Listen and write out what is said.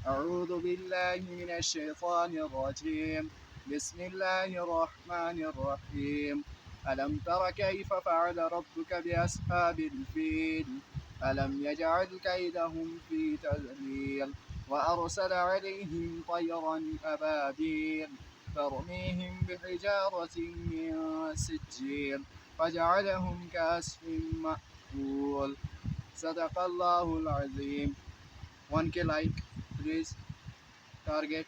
أعوذ بالله من الشيطان الرجيم. بسم الله الرحمن الرحيم. ألم تر كيف فعل ربك بأصحاب الفيل؟ ألم يجعل كيدهم في تضليل وأرسل عليهم طيرا أبابيل ترميهم بحجارة من سجيل فجعلهم كعصف مأكول. صدق الله العظيم. 1K like, please. Target